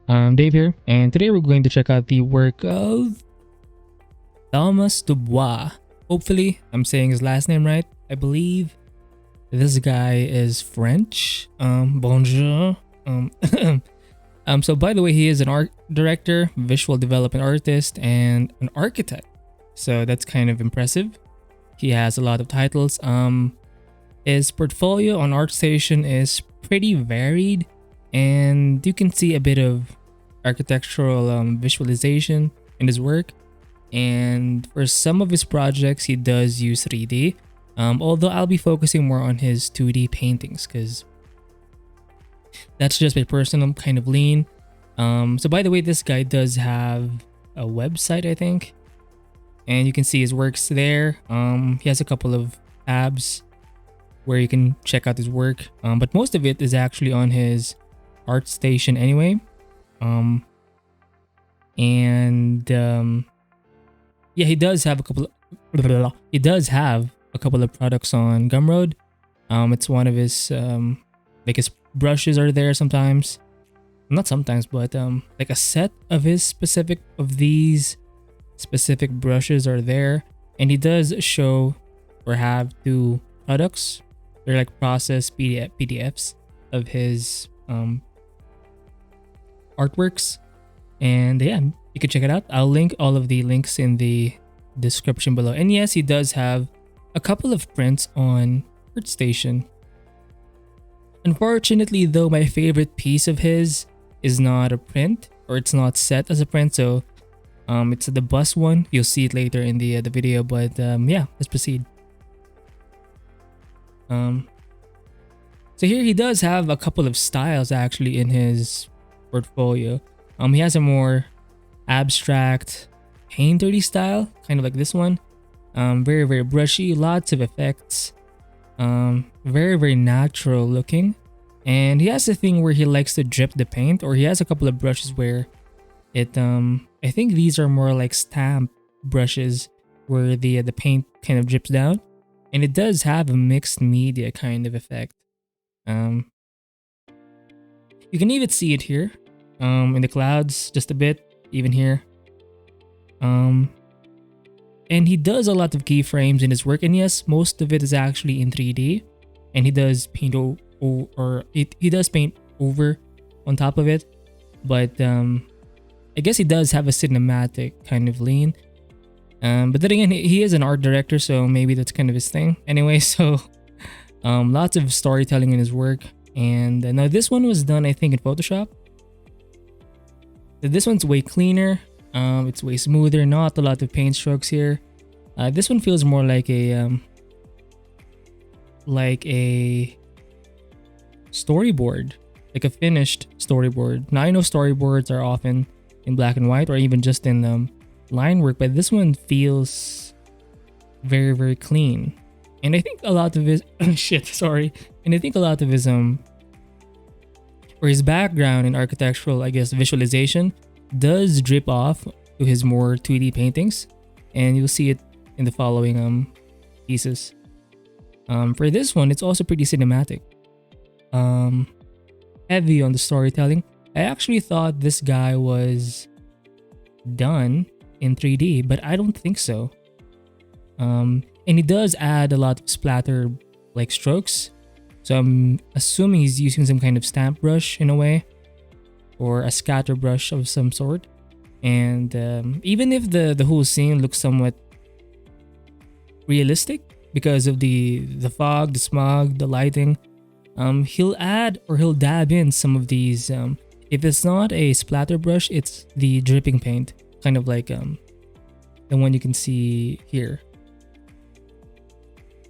I'm Dave here, and today we're going to check out the work of Thomas Dubois. Hopefully, I'm saying his last name right. I believe this guy is French. Bonjour. Um, so by the way, he is an art director, visual development artist, and an architect. So that's kind of impressive. He has a lot of titles. His portfolio on ArtStation is pretty varied, and you can see a bit of architectural visualization in his work. And for some of his projects, he does use 3D, although I'll be focusing more on his 2D paintings because that's just my personal kind of lean. So by the way, this guy does have a website, I think, and you can see his works there. He has a couple of tabs where you can check out his work, but most of it is actually on his ArtStation anyway. Yeah, he does have a couple of products on Gumroad. It's one of his like his brushes are there sometimes, not sometimes, but like a set of these specific brushes are there, and he does show or have two products. They're like processed PDFs of his artworks, and yeah, you can check it out. I'll link all of the links in the description below. And yes, he does have a couple of prints on ArtStation. Unfortunately though, my favorite piece of his is not a print, or it's not set as a print, so it's the bus one. You'll see it later in the video, but yeah, let's proceed. So here he does have a couple of styles actually in his portfolio. He has a more abstract painterly style, kind of like this one. Very, very brushy, lots of effects. Very, very natural looking. And he has a thing where he likes to drip the paint, or he has a couple of brushes where it I think these are more like stamp brushes where the paint kind of drips down. And it does have a mixed media kind of effect. You can even see it here. In the clouds just a bit, even here. And he does a lot of keyframes in his work, and yes, most of it is actually in 3D, and he does paint he does paint over on top of it, but I guess he does have a cinematic kind of lean. But then again, he is an art director, so maybe that's kind of his thing. Anyway, so lots of storytelling in his work, and now this one was done, I think, in Photoshop. This one's way cleaner. It's way smoother. Not a lot of paint strokes here. This one feels more like a storyboard, like a finished storyboard. Now I know storyboards are often in black and white or even just in line work, but this one feels very, very clean. And I think a lot of his And I think a lot of his or his background in architectural, I guess, visualization does drip off to his more 2D paintings, and you'll see it in the following pieces. For this one, it's also pretty cinematic. Heavy on the storytelling. I actually thought this guy was done in 3D, but I don't think so. And he does add a lot of splatter like strokes. So I'm assuming he's using some kind of stamp brush in a way, or a scatter brush of some sort. And even if the whole scene looks somewhat realistic because of the fog, the smog, the lighting, he'll add or he'll dab in some of these. If it's not a splatter brush, it's the dripping paint, kind of like the one you can see here.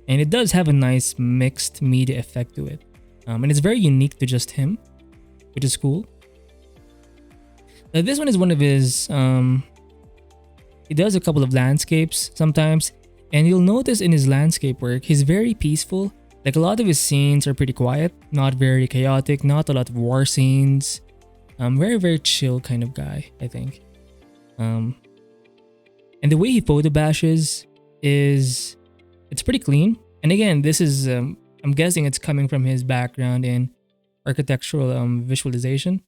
And it does have a nice mixed media effect to it. And it's very unique to just him, which is cool. Now, this one is one of his, he does a couple of landscapes sometimes. And you'll notice in his landscape work, he's very peaceful. Like a lot of his scenes are pretty quiet, not very chaotic, not a lot of war scenes. Very, very chill kind of guy, I think. And the way he photo bashes is... it's pretty clean. And again, this is, I'm guessing it's coming from his background in architectural visualization.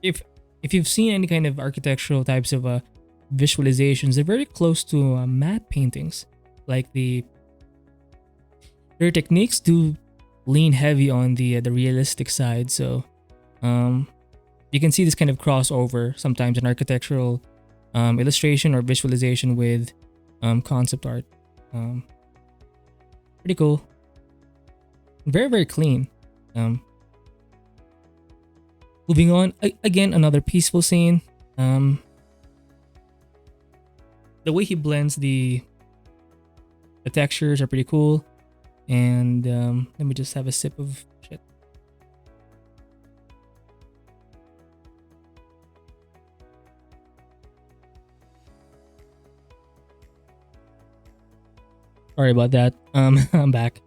If you've seen any kind of architectural types of visualizations, they're very close to matte paintings. Like their techniques do lean heavy on the realistic side. So you can see this kind of crossover sometimes in architectural illustration or visualization with concept art. Pretty cool. Very, very clean. Moving on, again, another peaceful scene. The way he blends the textures are pretty cool. And let me just have a sip of shit. Sorry about that. I'm back.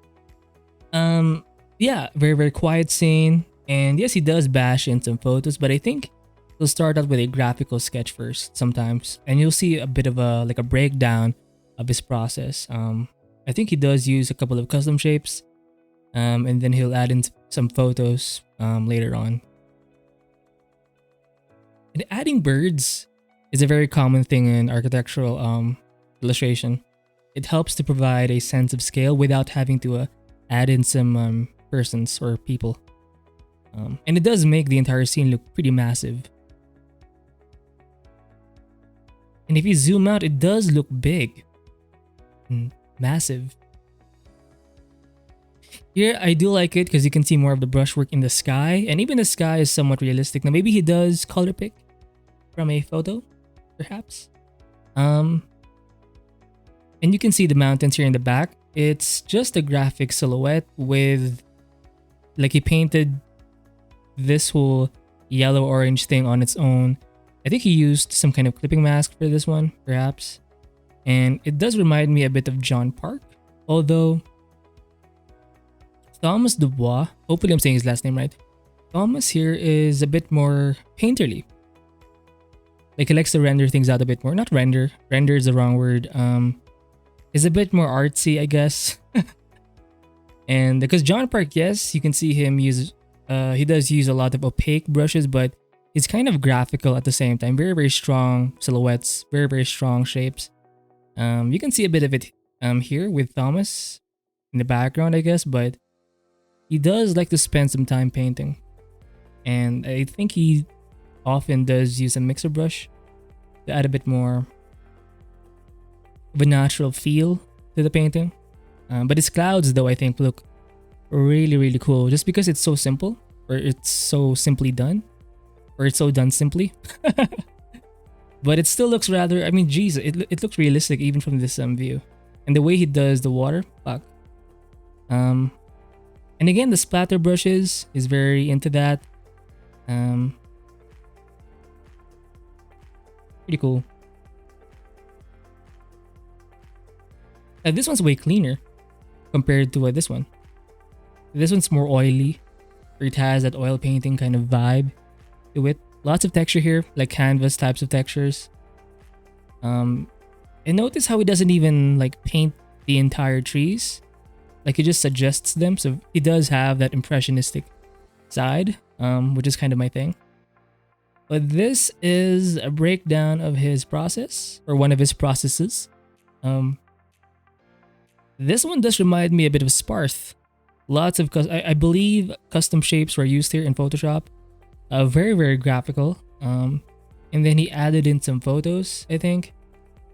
Yeah, very, very quiet scene. And yes, he does bash in some photos, but I think he'll start out with a graphical sketch first sometimes. And you'll see a bit of a breakdown of his process. I think he does use a couple of custom shapes. And then he'll add in some photos later on. And adding birds is a very common thing in architectural illustration. It helps to provide a sense of scale without having to add in some persons or people. And it does make the entire scene look pretty massive. And if you zoom out, it does look big. And massive. Here, I do like it because you can see more of the brushwork in the sky. And even the sky is somewhat realistic. Now, maybe he does color pick from a photo, perhaps. And you can see the mountains here in the back. It's just a graphic silhouette with, like, he painted this whole yellow-orange thing on its own. I think he used some kind of clipping mask for this one, perhaps. And it does remind me a bit of John Park. Although, Thomas Dubois, hopefully I'm saying his last name right. Thomas here is a bit more painterly. Like, he likes to render things out a bit more. Not render. Render is the wrong word. Is a bit more artsy, I guess. And because John Park, yes, you can see him use... he does use a lot of opaque brushes, but it's kind of graphical at the same time. Very, very strong silhouettes. Very, very strong shapes. You can see a bit of it here with Thomas in the background, I guess, but he does like to spend some time painting. And I think he often does use a mixer brush to add a bit more of a natural feel to the painting. But his clouds, though, I think look really, really cool just because it's so simple, or it's so simply done, or it's so done simply. But it still looks rather, I mean, geez, it looks realistic even from this view. And the way he does the water, fuck. And again, the splatter brushes is very into that. Pretty cool. This one's way cleaner compared to this one. This one's more oily, or it has that oil painting kind of vibe to it. Lots of texture here, like canvas types of textures. And notice how he doesn't even like paint the entire trees. Like, he just suggests them. So he does have that impressionistic side, which is kind of my thing. But this is a breakdown of his process, or one of his processes. This one does remind me a bit of Sparth. Lots of, I believe custom shapes were used here in Photoshop. Very, very graphical. And then he added in some photos, I think.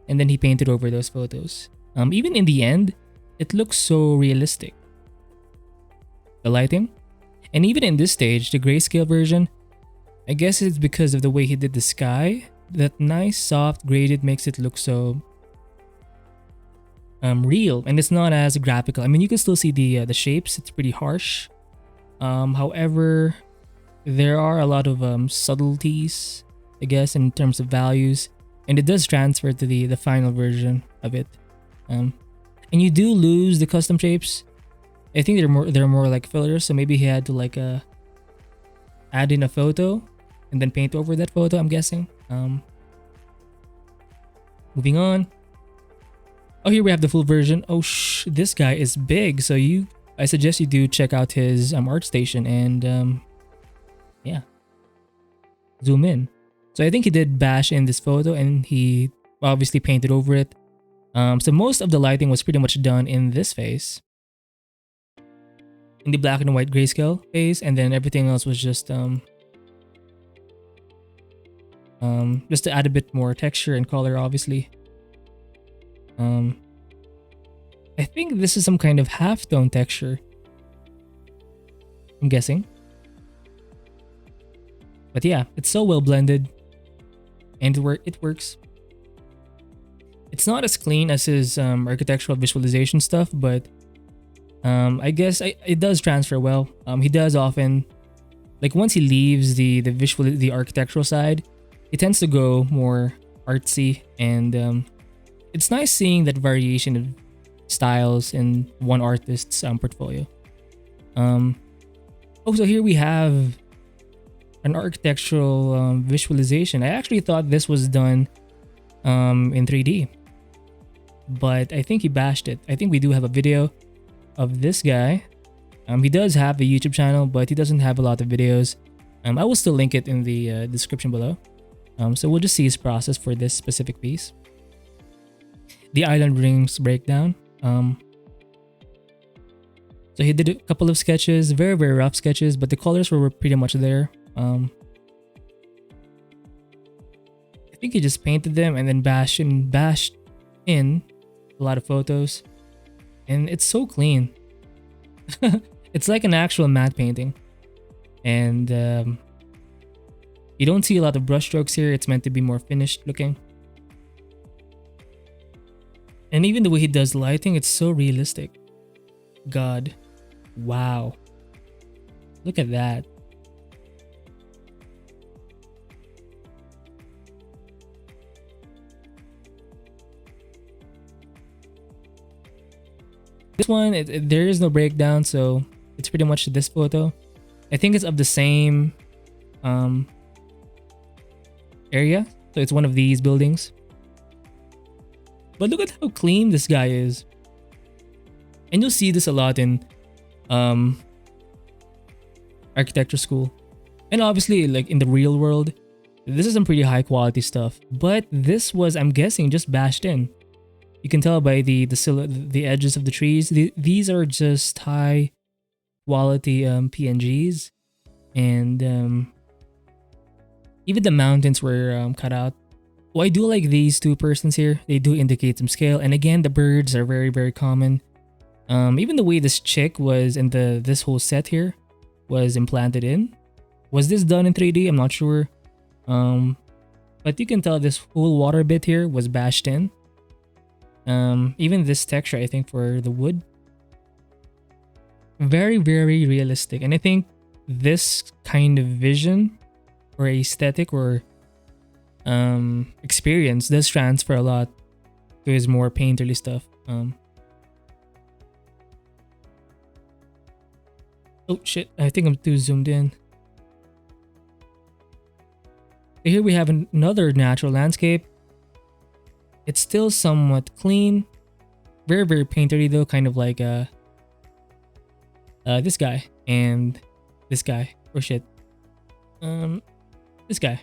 And then he painted over those photos. Even in the end, it looks so realistic. The lighting. And even in this stage, the grayscale version, I guess it's because of the way he did the sky. That nice, soft, graded makes it look so real. And it's not as graphical. I mean, you can still see the shapes. It's pretty harsh. However, there are a lot of subtleties, I guess, in terms of values. And it does transfer to the final version of it. And you do lose the custom shapes. I think they're more like fillers, so maybe he had to like add in a photo and then paint over that photo, I'm guessing. Moving on. Oh, here we have the full version. Oh, this guy is big. So I suggest you do check out his ArtStation, and yeah, zoom in. So I think he did bash in this photo and he obviously painted over it. So most of the lighting was pretty much done in this phase, in the black and white grayscale phase, and then everything else was just to add a bit more texture and color, obviously. I think this is some kind of halftone texture, I'm guessing. But yeah, it's so well blended, and it works. It's not as clean as his architectural visualization stuff, but I guess it does transfer well. He does often, like once he leaves the architectural side, he tends to go more artsy, and it's nice seeing that variation of styles in one artist's portfolio. Also, here we have an architectural visualization. I actually thought this was done in 3D, but I think he bashed it. I think we do have a video of this guy. He does have a YouTube channel, but he doesn't have a lot of videos. I will still link it in the description below. So we'll just see his process for this specific piece. The island rings breakdown. So he did a couple of sketches, very, very rough sketches, but the colors were pretty much there. I think he just painted them and then bashed in a lot of photos. And it's so clean. It's like an actual matte painting. And you don't see a lot of brushstrokes here. It's meant to be more finished looking. And even the way he does lighting, it's so realistic. God. Wow. Look at that. This one, there is no breakdown, so it's pretty much this photo. I think it's of the same area, so it's one of these buildings. But look at how clean this guy is. And you'll see this a lot in architecture school. And obviously, like in the real world, this is some pretty high quality stuff. But this was, I'm guessing, just bashed in. You can tell by the edges of the trees. These are just high quality PNGs. And even the mountains were cut out. Well, I do like these two persons here. They do indicate some scale. And again, the birds are very, very common. Even the way this chick was in this whole set here was implanted in. Was this done in 3D? I'm not sure. But you can tell this whole water bit here was bashed in. Even this texture, I think, for the wood. Very, very realistic. And I think this kind of vision or aesthetic or experience does transfer a lot to his more painterly stuff. Oh shit, I think I'm too zoomed in. Here we have another natural landscape. It's still somewhat clean. Very, very painterly though, kind of like this guy and this guy. Or shit. This guy.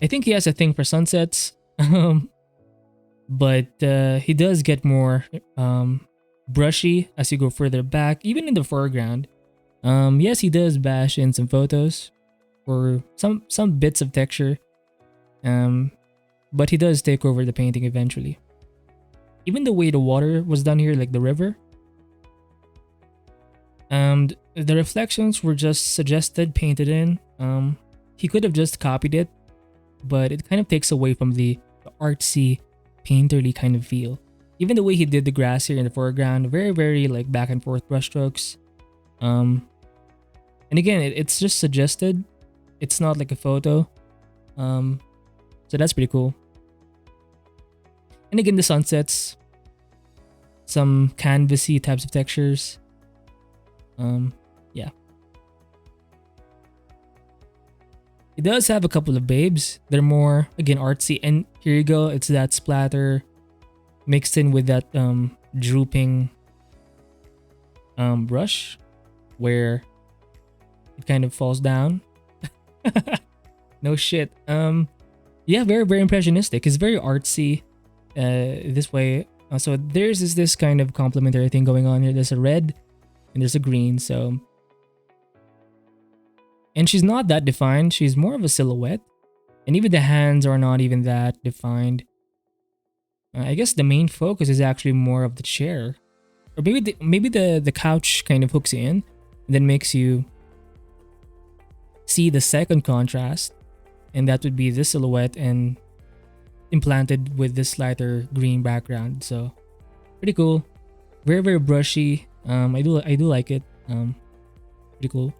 I think he has a thing for sunsets. But he does get more brushy as you go further back, even in the foreground. Yes, he does bash in some photos or some bits of texture. But he does take over the painting eventually. Even the way the water was done here, like the river. The reflections were just suggested, painted in. He could have just copied it, but it kind of takes away from the artsy, painterly kind of feel. Even the way he did the grass here in the foreground, very, very like back and forth brushstrokes. And again, it's just suggested. It's not like a photo. So that's pretty cool. And again, the sunsets, some canvasy types of textures. Yeah. It does have a couple of babes. They're more, again, artsy. And here you go. It's that splatter mixed in with that drooping brush where it kind of falls down. No shit. Yeah, very very impressionistic. It's very artsy. This way. So there's this kind of complementary thing going on here. There's a red and there's a green. So, and she's not that defined. She's more of a silhouette, and even the hands are not even that defined. I guess the main focus is actually more of the chair, or maybe the couch kind of hooks you in, and then makes you see the second contrast, and that would be this silhouette and implanted with this lighter green background. So pretty cool, very very brushy. I do like it. Pretty cool.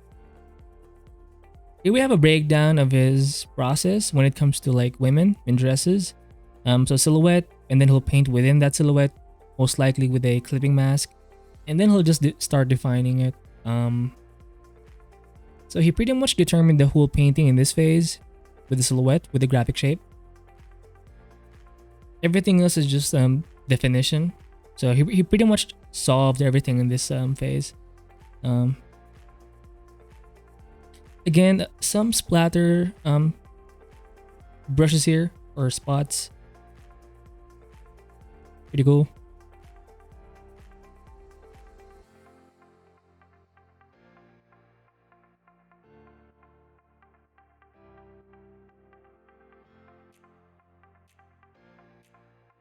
Here we have a breakdown of his process when it comes to like women in dresses. So silhouette, and then he'll paint within that silhouette, most likely with a clipping mask, and then he'll just start defining it. So he pretty much determined the whole painting in this phase with the silhouette, with the graphic shape. Everything else is just definition. So he pretty much solved everything in this phase. Again, some splatter brushes here, or spots. Pretty cool.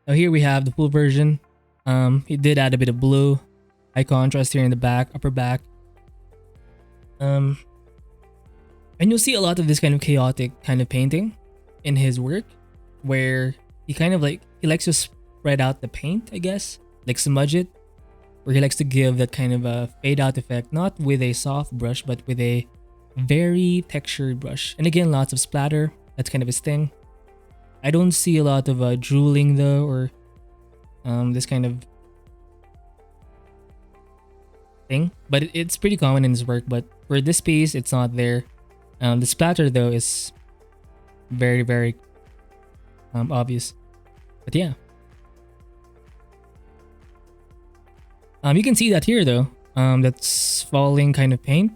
Now here we have the full version. He did add a bit of blue, high contrast here in the back, upper back. And you'll see a lot of this kind of chaotic kind of painting in his work, where he kind of like, he likes to spread out the paint, I guess, like smudge it, where he likes to give that kind of a fade out effect, not with a soft brush, but with a very textured brush. And again, lots of splatter. That's kind of his thing. I don't see a lot of drooling though, or this kind of thing, but it's pretty common in his work. But for this piece, it's not there. The splatter though is very very obvious. But yeah, you can see that here though. That's falling kind of paint.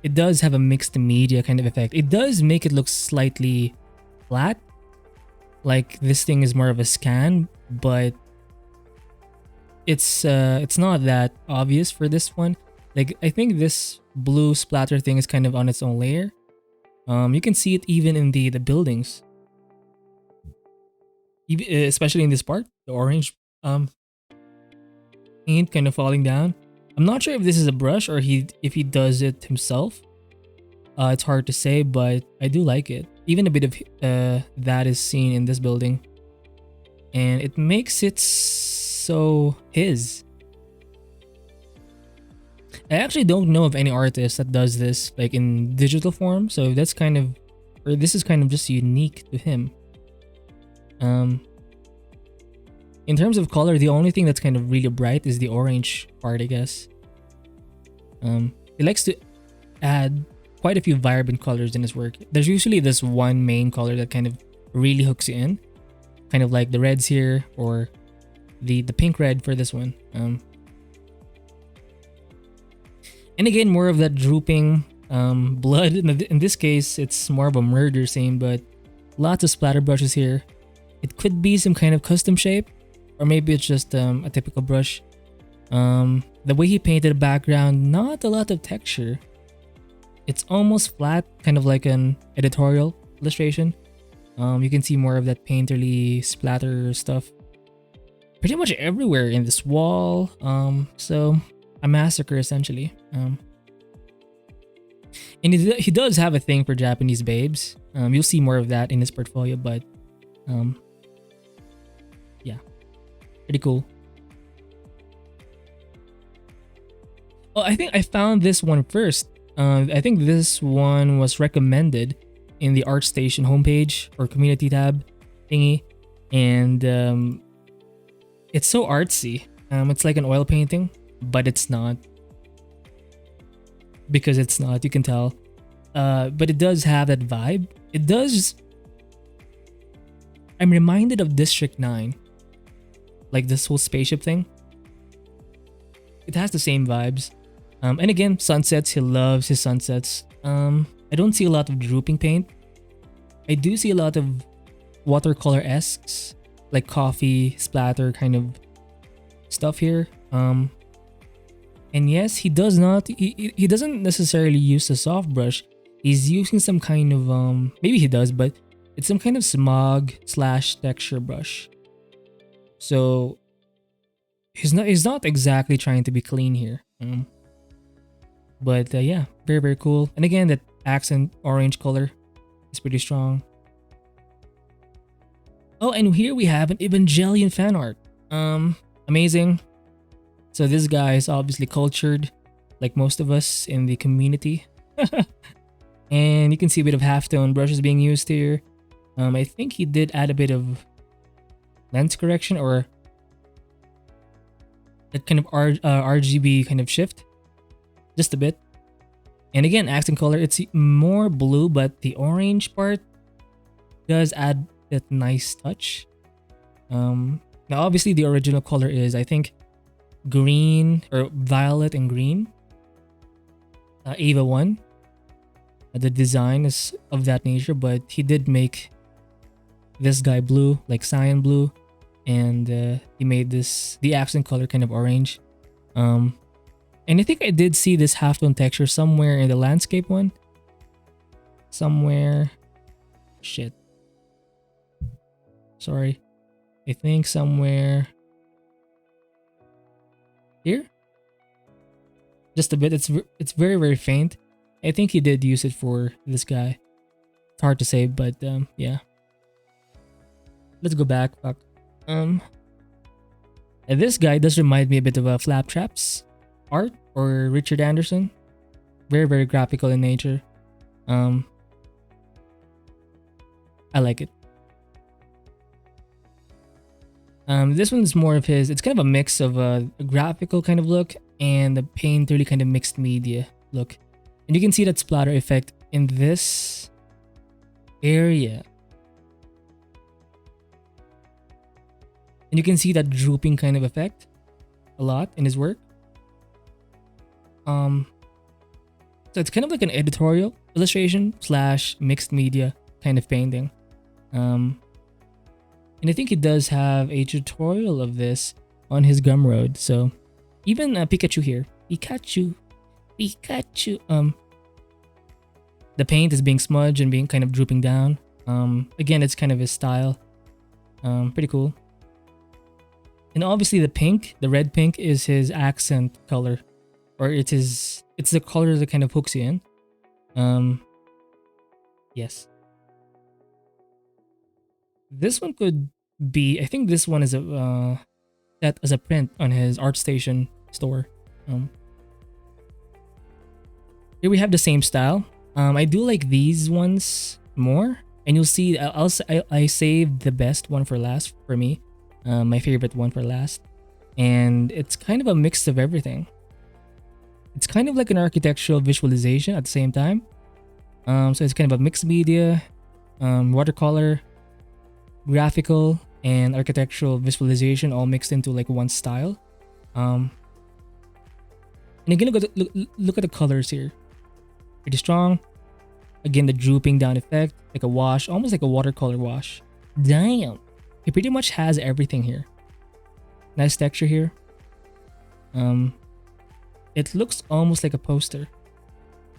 It does have a mixed media kind of effect. It does make it look slightly flat, like this thing is more of a scan, but it's not that obvious for this one. Like I think this blue splatter thing is kind of on its own layer. You can see it even in the buildings, especially in this part, the orange paint kind of falling down. I'm not sure if this is a brush or if he does it himself. It's hard to say, but I do like it. Even a bit of that is seen in this building, and it makes it so his. I actually don't know of any artist that does this like in digital form, so that's kind of, or this is kind of just unique to him. In terms of color, the only thing that's kind of really bright is the orange part, I guess. He likes to add quite a few vibrant colors in his work. There's usually this one main color that kind of really hooks you in, kind of like the reds here, or the pink red for this one. And again, more of that drooping blood. In this case, it's more of a murder scene, but lots of splatter brushes here. It could be some kind of custom shape, or maybe it's just a typical brush. The way he painted the background, not a lot of texture. It's almost flat, kind of like an editorial illustration. You can see more of that painterly splatter stuff pretty much everywhere in this wall. So a massacre essentially. And he does have a thing for Japanese babes. You'll see more of that in his portfolio, but yeah, pretty cool. Oh, I think I found this one first. I think this one was recommended in the ArtStation homepage or community tab thingy, and it's so artsy. It's like an oil painting, but it's not, because it's not, you can tell. But it does have that vibe. It does. I'm reminded of District 9, like this whole spaceship thing. It has the same vibes. And again, sunsets. He loves his sunsets. I don't see a lot of drooping paint. I do see a lot of watercolor-esques, like coffee splatter kind of stuff here. And yes, he does not. He doesn't necessarily use a soft brush. He's using some kind of maybe he does, but it's some kind of smog slash texture brush. So he's not exactly trying to be clean here. But yeah, very very cool. And again, that accent orange color is pretty strong. Oh, and here we have an Evangelion fan art. Amazing. So this guy is obviously cultured, like most of us in the community. And you can see a bit of halftone brushes being used here. I think he did add a bit of lens correction or that kind of RGB kind of shift, just a bit. And again, accent color, it's more blue, but the orange part does add that nice touch. Now obviously the original color is, I think, green or violet and green. Ava 1. The design is of that nature, but he did make this guy blue, like cyan blue, and he made the accent color kind of orange. And I think I did see this halftone texture somewhere in the landscape one. Somewhere. Shit. Sorry. I think somewhere here. Just a bit. It's very very faint. I think he did use it for this guy. It's hard to say, but yeah. Let's go back. Fuck. And this guy does remind me a bit of a Flaptraps art or Richard Anderson. Very very graphical in nature. I like it. This one's more of his. It's kind of a mix of a graphical kind of look and a painterly kind of mixed media look. And you can see that splatter effect in this area. And you can see that drooping kind of effect a lot in his work. So it's kind of like an editorial illustration slash mixed media kind of painting. And I think he does have a tutorial of this on his Gumroad. So even Pikachu here. Pikachu. The paint is being smudged and being kind of drooping down. Again, it's kind of his style. Pretty cool. And obviously the red pink is his accent color. Or it's the color that kind of hooks you in. Yes. This one could be, I think this one is set as a print on his ArtStation store. Here we have the same style. I do like these ones more, and you'll see I saved the best one for last for me, my favorite one for last, and it's kind of a mix of everything. It's kind of like an architectural visualization at the same time. So it's kind of a mixed media, watercolor, graphical, and architectural visualization all mixed into like one style. And again, look at the colors here. Pretty strong. Again, the drooping down effect, like a wash, almost like a watercolor wash. Damn. He pretty much has everything here. Nice texture here. It looks almost like a poster.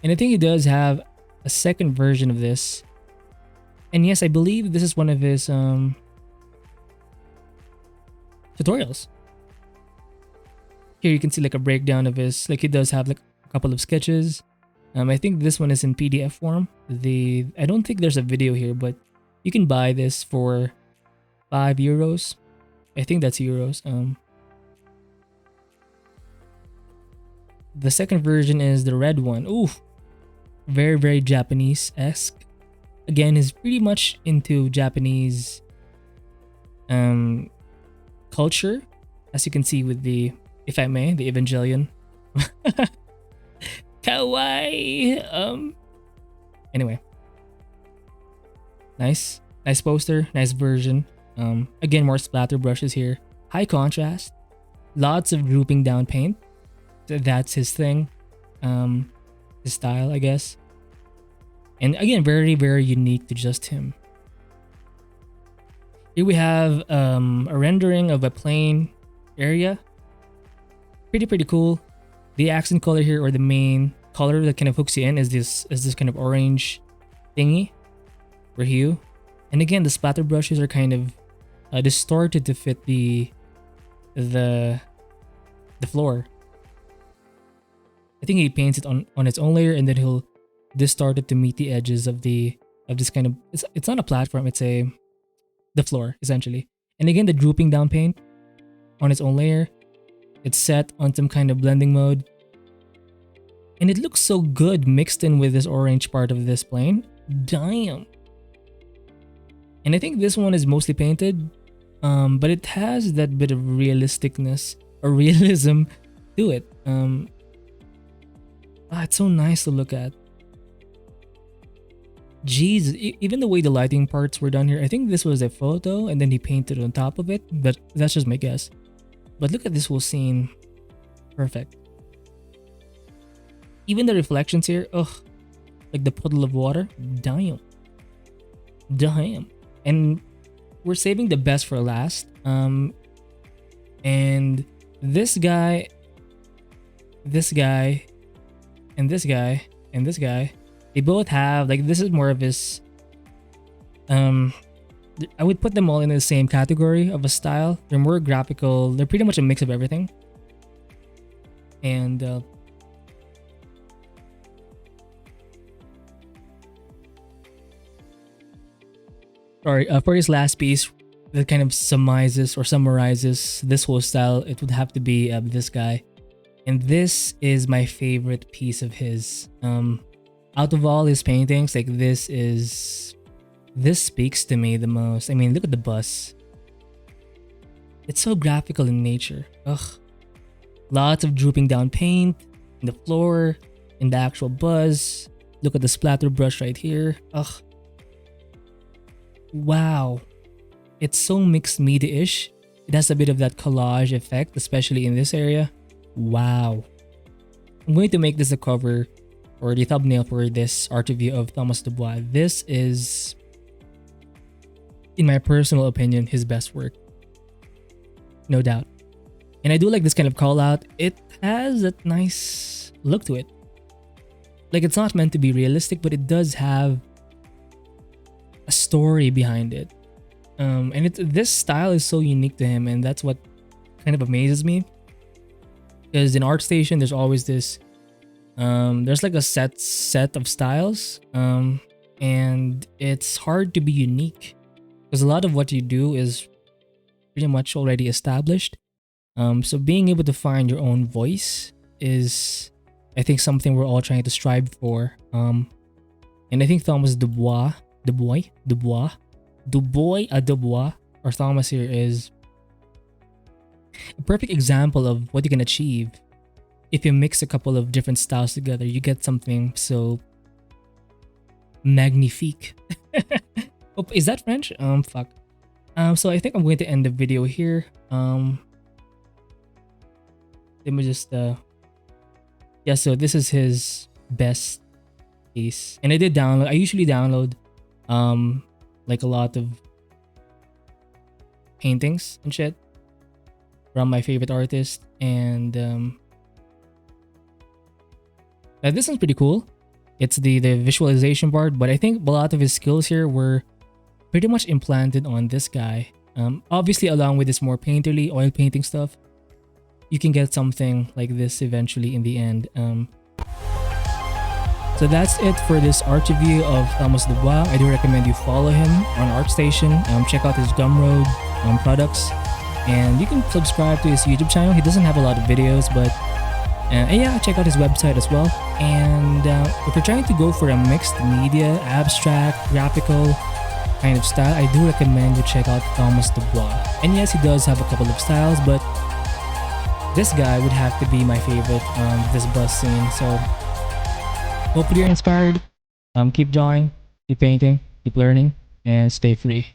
And I think he does have a second version of this. And yes, I believe this is one of his tutorials. Here you can see like a breakdown of his, like he does have like a couple of sketches. I think this one is in PDF form. I don't think there's a video here, but you can buy this for €5. I think that's euros. The second version is the red one. Ooh, very very Japanese-esque. Again, he's pretty much into Japanese culture, as you can see with the, if I may, the Evangelion. Kawaii. Anyway, nice poster, nice version. Again, more splatter brushes here, high contrast, lots of drooping down paint. That's his thing, his style, I guess. And again, very, very unique to just him. Here we have a rendering of a plain area. Pretty cool. The accent color here, or the main color that kind of hooks you in, is this kind of orange thingy for hue. And again, the splatter brushes are kind of distorted to fit the floor. I think he paints it on its own layer, and then he'll distort it to meet the edges of this kind of, it's not a platform, it's the floor essentially. And again, the drooping down paint on its own layer, it's set on some kind of blending mode, and it looks so good mixed in with this orange part of this plane. Damn. And I think this one is mostly painted, but it has that bit of realisticness or realism to it. It's so nice to look at. Jeez, even the way the lighting parts were done here, I think this was a photo and then he painted on top of it, but that's just my guess. But look at this whole scene. Perfect. Even the reflections here, like the puddle of water. Damn. And we're saving the best for last. And this guy, and this guy, they both have, like, this is more of his, I would put them all in the same category of a style. They're more graphical. They're pretty much a mix of everything. And for his last piece that kind of summarizes this whole style, it would have to be this guy. And this is my favorite piece of his. Out of all his paintings, like, this speaks to me the most. I mean, look at the bus. It's so graphical in nature. Lots of drooping down paint in the floor, in the actual buzz. Look at the splatter brush right here. Wow. It's so mixed media-ish. It has a bit of that collage effect, especially in this area. Wow. I'm going to make this the cover or the thumbnail for this art review of Thomas Dubois. This is, in my personal opinion, his best work. No doubt. And I do like this kind of call out. It has that nice look to it. Like, it's not meant to be realistic, but it does have a story behind it. And this style is so unique to him, and that's what kind of amazes me. Because in ArtStation, there's always this, there's like a set of styles, and it's hard to be unique because a lot of what you do is pretty much already established. So being able to find your own voice is, I think, something we're all trying to strive for. And I think Thomas Dubois, or Thomas here is a perfect example of what you can achieve if you mix a couple of different styles together. You get something so magnifique. Oh, is that French? Fuck. So I think I'm going to end the video here. Let me just yeah, so this is his best piece, and I did download. I usually download like a lot of paintings and shit from my favorite artist, and this one's pretty cool. It's the visualization part, but I think a lot of his skills here were pretty much implanted on this guy. Obviously, along with this more painterly oil painting stuff, you can get something like this eventually in the end. So that's it for this art review of Thomas Dubois. I do recommend you follow him on ArtStation. Check out his Gumroad products, and you can subscribe to his YouTube channel. He doesn't have a lot of videos, but and yeah, check out his website as well. And if you're trying to go for a mixed media, abstract, graphical kind of style, I do recommend you check out Thomas Dubois. And yes, he does have a couple of styles, but this guy would have to be my favorite on this bus scene. So hopefully you're inspired. Keep drawing, keep painting, keep learning, and stay free.